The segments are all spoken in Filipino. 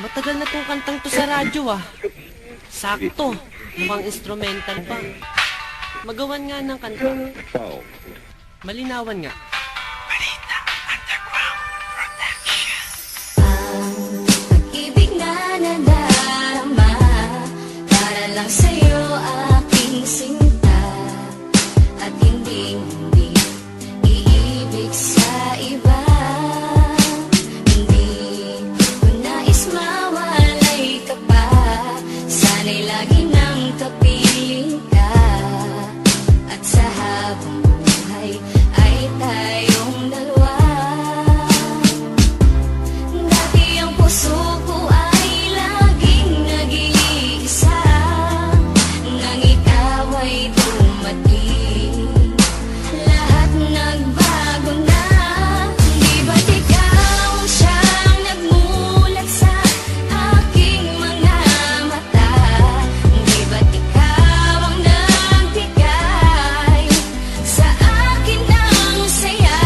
Matagal na tong kantang to sa radyo ah. Sakto. Mukhang instrumental pa. Magawan nga ng kanta. Malinawan nga. Pag-ibig na nadarama para lang sa'yo aking sinta. At hindi iibig sa iba. Hindi ko nais mawalay ka pa. Sana'y lagi nang kapiling ka. At sa habang buhay ay tayong dalawa. Dati ang puso ko ay laging nag-iisa. Nang ikaw ay dumating, lahat nagbago na. Di ba't ikaw ang siyang nagmulat sa aking mga mata? Di ba't ikaw ang nagbigay sa akin ng saya?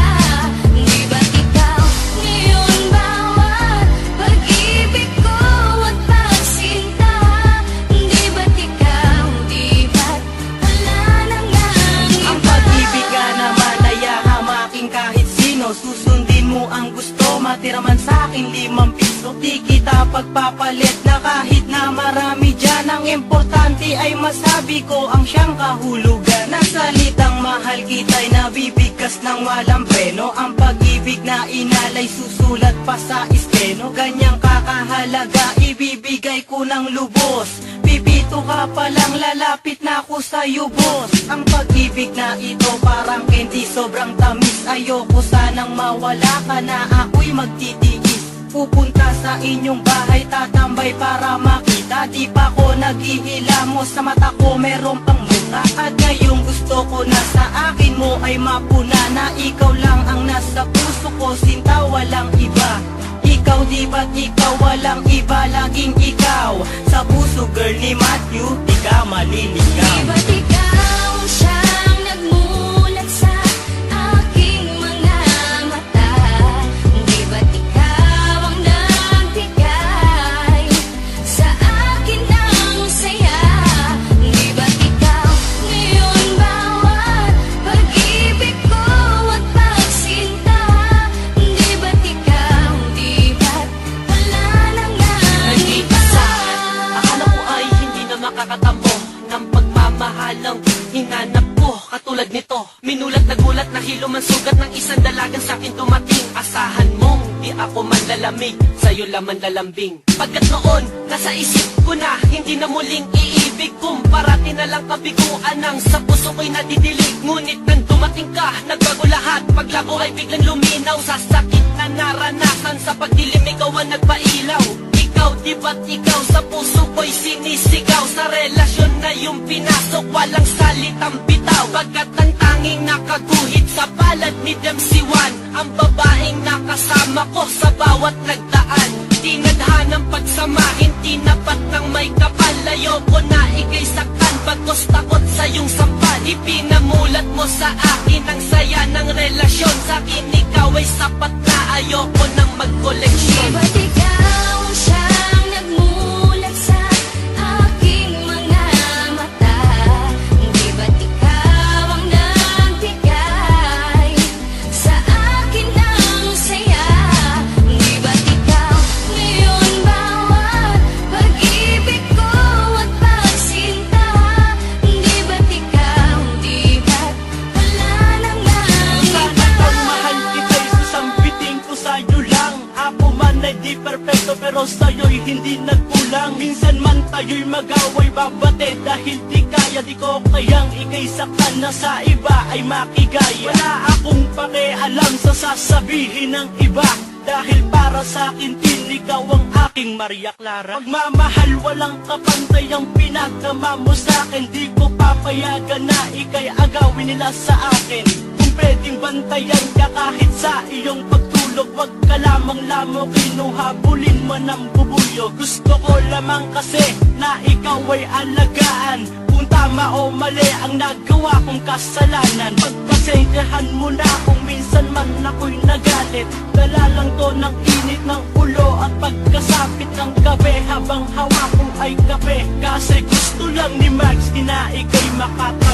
Di ba't ikaw ngayon bawat pag-ibig ko at pagsinta? Di ba't ikaw, di ba't wala na ngang iba? Ang pag-ibig ka naman ay hamaking kahit sino. Susundin mo ang gusto, matira man sa'kin 5 piso. Di kita pagpapalit na kahit na marami dyan. Ang importante ay masabi ko ang siyang kahulugan. Na salitang mahal kita'y nabibigkas ng walang preno. Ang pag-ibig na inalay susulat pa sa esteno. Ganyang kakahalaga ibibigay ko ng lubos. Pipito ka palang lalapit na ako sa'yo boss. Ang pag-ibig na ito parang candy sobrang tamis. Ayoko sanang mawala ka na ako'y magtitiis. Pupunta sa inyong bahay tatambay para makita. Di pa ko naghihilamos sa mata ko meron pang muka. At ngayong gusto ko na sa akin mo ay mapuna. Na ikaw lang ang nasa puso ko, sinta walang iba. Ikaw di ba't ikaw walang iba, laging ikaw. Sa puso girl ni Matthew, di ka maliligaw. Di ba't ikaw ang siyang nagmulat sa aking mga mata? Di ba't ikaw ang nagbigay sa akin ng saya? Di ba't ikaw ngayon bawat pag-ibig ko at pagsinta? Di ba't ikaw, di ba't wala na ngang iba? Akala ko ay hindi na makakatampo ng pagmamahalang hinanap ko. Katulad nito, minulat na gulat na hilo man sugat ng isang dalagang sa'kin dumating. Asahan mong di ako manlalamig, sa'yo laman lalambing. Pagkat noon, nasa isip ko na hindi na muling iibig. Kung parati na lang kabiguan ang sa puso ko'y nadidilig. Ngunit nang dumating ka, nagbago lahat. Paglago ay biglang luminaw. Sa sakit na naranasan, sa pagdilim ikaw ang nagpailaw. Ikaw, di ba't ikaw sa puso ko'y sinisigaw? Sa relasyon na yung pinasok, walang salitang bitaw. Pagkat ang tanging nakaguhit sa palad ni Dempsey-Wan, ang babaeng nakasama ko sa bawat nagdaan. Tinadhanang pagsamahin, tinapat ng may kapal. Ayoko na ika'y saktan, bagos takot sa iyong sampal. Ipinamulat mo sa akin ang saya ng relasyon. Sa akin ikaw ay sapat na, ayoko nang Di magkoleksyon. ba't ikaw ang siyang nagmulat sa aking mga mata? Di ba't ikaw ang nagbigay sa akin ng saya? Di ba't ikaw ngayon bawat pag-ibig ko at pagsinta? Di ba't ikaw, di ba't wala na ngang Sana iba? kung mahal kita'y sasambitin ko sa'yo lang. Ako man ay di perfecto pero sa'yo'y hindi nagkulang. Minsan man tayo'y mag-away babate dahil di kaya, di ko kayang ika'y saktan na sa iba ay makigaya. Wala akong pakialam sa sasabihin ng iba, dahil para sa akin din ikaw ang aking Maria Clara. Pagmamahal walang kapantay ang pinagdama mo sa akin. Di ko papayagan na ika'y agawin nila sa akin. Kung pwedeng bantayan ka kahit sa iyong pagtulog, wag ka lamang lamok, kinuhabulin mo ng bubulyo. Gusto ko lamang kasi na ikaw ay alagaan. Kung tama o mali ang nagawa kong kasalanan, pagpasensyahan mo na kung minsan man ako'y nagalit. Dala lang to ng init ng ulo at pagkasapit ng gabi. habang hawak ko ay kape. Kasi gusto lang ni Max na ika'y makata